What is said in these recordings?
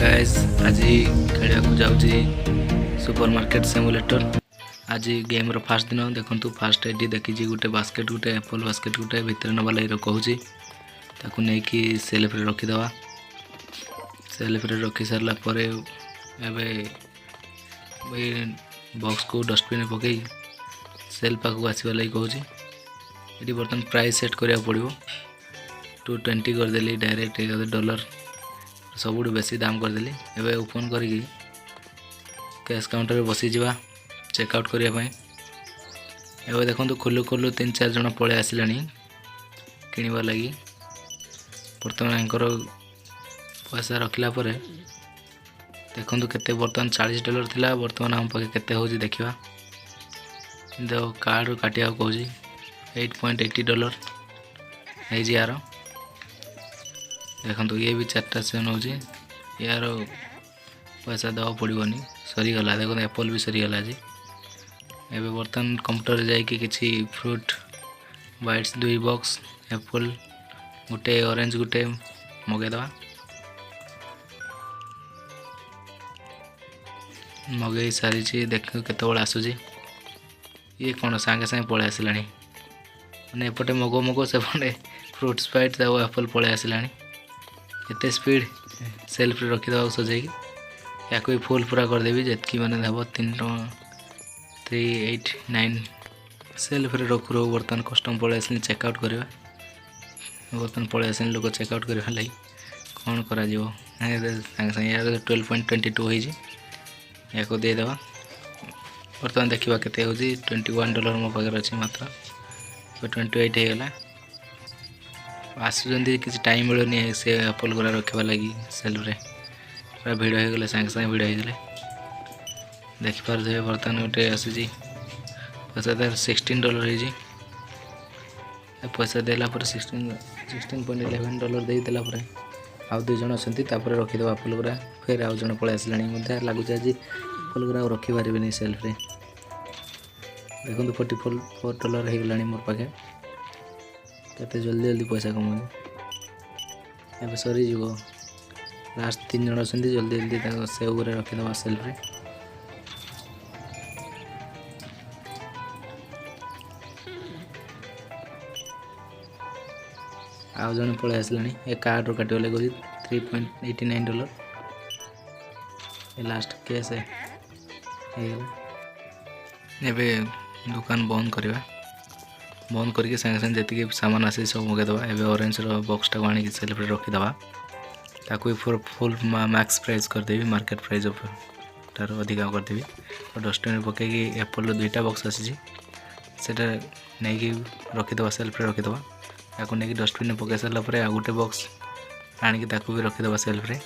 Guys आज खेलिया जाऊँगी supermarket simulator. आज गेम रो फास्ट दिन देखु फास्ट एडी देखी गोटे बास्केट गोटे एप्पल बास्केट गोटे भितर नवा लगे कहूँ ताकू नहीं कि सेल्फ रे रखीदे। सेल्फ रे रखी सारा पर बॉक्स को डस्टबिन पकई सेल्फ पाक आसवा लगी कहूँ। ये बर्तमान प्राइस सेट करा पड़ो 220 करदेली डायरेक्ट $1 सब बेसी दाम करदेली। एवं ओपन करी कैश काउंटर बसी जा चेकआउट करने। एवं देखो खोलू खोलू 3-4 जन पलि आसला किणवा लगी। बर्तमान पैसा रखला देखो केते बर्तमान $40 थिला बर्तमान आम पाखे केते होजी देखिबा। देख कार्ड काटिया कहूँ $8.80 है यार। देखो ये भी 4टा सेन हो यार पैसा दवा पड़ोनी सरीगला। देखो एप्पल भी सरीगला। आज एवं बर्तमान कंप्यूटर जाकि किसी फ्रूट बाइट्स 2 बॉक्स एप्पल गोटे ऑरेंज गोटे मगेदवा। मगे सारी देख केत आसूँ ये कौन सांगे सांगे पलि आसला मैंने एपटे मगो मगो सेपटे फ्रूट्स बाइट्स और एप्पल पलि आसला। एत स्पीड सेल्फ रे रखीदे सजेकी या भी फुल पूरा करदेवी जितकी मैंने हम 389 सेल्फ रे रखु रखु बर्तमान कस्टम पलि आस चेकआउट करवा। बर्तमान पलि आस लोक चेकआउट करने लगी कौन करा सागे सागे यार 12.22 या देदेवा। बर्तमान देखा के $21 मो पाखे अच्छे मात्र 28 होगला। आसुँच किसी टाइम मिलूनी से एप्पल गुरा रखा लगी सेल्फ रे पूरा भिड़ होगले सांगे सांगे भिड़ होगले देखिपे। बर्तमान गोटे आसूँ पैसा तार $16 हो पैसा देला $16.11 देदेला आउ 2 जन अच्छा रखीदे एप्पल गुरा। फिर आउ जन पलि आसला लगुच आज एप्पल गुरा रखिपारे सेल्फ रे। देखो $44 होगला मोर पाखे केते जल्दी जल्दी पैसा कमाऊँ ए सरी जीव। लास्ट 3 जन अच्छा जल्दी जल्दी सेव गुरा रखीदे सेल्फ रे। आउ जन पलि आसला ए कार्ड काटिगले कह $3.89 लास्ट केस है। एबे दुकान बंद करवा बंद करके सागे सागे जी सामान आसी सब मगेदवा। एवं ऑरेंज बॉक्स टाक आनी सेल्फ रे रखीदे ताकू फुल मैक्स प्राइस करदेवी मार्केट प्राइस टार अधिका करदेवी। और डस्टबिन पकईकि एप्पल 2टा बॉक्स आसी नहीं रखीदे सेल्फ रे रखीदे। या नहीं डस्टबिन पकई सारापर आ गोटे बॉक्स आनिक भी रखीदे सेल्फ रे।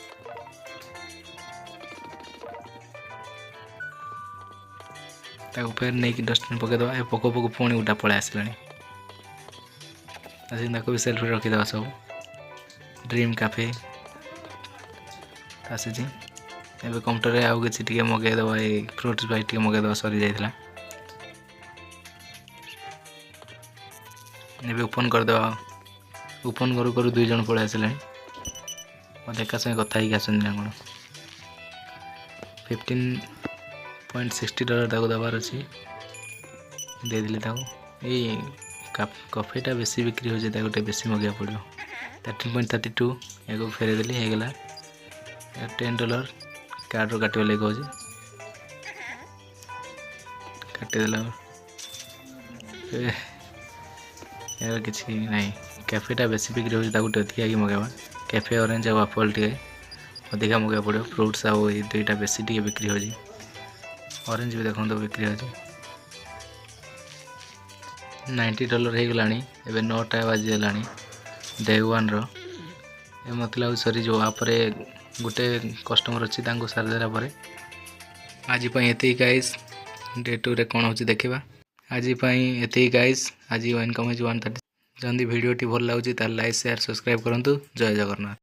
फिर नहीं डस्टबिन पकईदे पको पको पुणी गोटा पलि आसला भी सेल्फ रे रखीदे। सब ड्रीम कैफे आसी एवं कंप्यूटर आउ कि मगेदे ये फ्रूट्स बाइट मगेदे सरी जाइला। एवं ओपन करदे ओपन करू करू 2 जन पलि आसला देखा संगे कथा ही आसना कौन $15.60 देवार अच्छी देदेली। ये कफेटा बेसी बिक्री हो गोटे बेसी मगेगा पड़ो 13.32 या फेरे देली होगला $10 कार्ड रो काटिबा लगे कहूँ काटिदेला यार किसी नहीं। कैफेटा बेसी बिक्री हो अधिका मगेवा कैफे ऑरेंज और एप्पल टे अधिका मगेगा पड़ो। फ्रूट्स आउ 2टा बेसी टे बिक्री हो ऑरेंज भी देखो बिक्री हो $90 होगला। एवं 9टा बाजीगला डे 1 रो मत लगे सरी जो आपरे गोटे कस्टमर अच्छी सारी देला आज ये गाइस डे 2 रे कौन हो देखा। आज ये गाइस आज इनकम हो 130। जल्दी वीडियो भल लगे लाइक शेयर सब्सक्राइब करूँ। जय जगन्नाथ।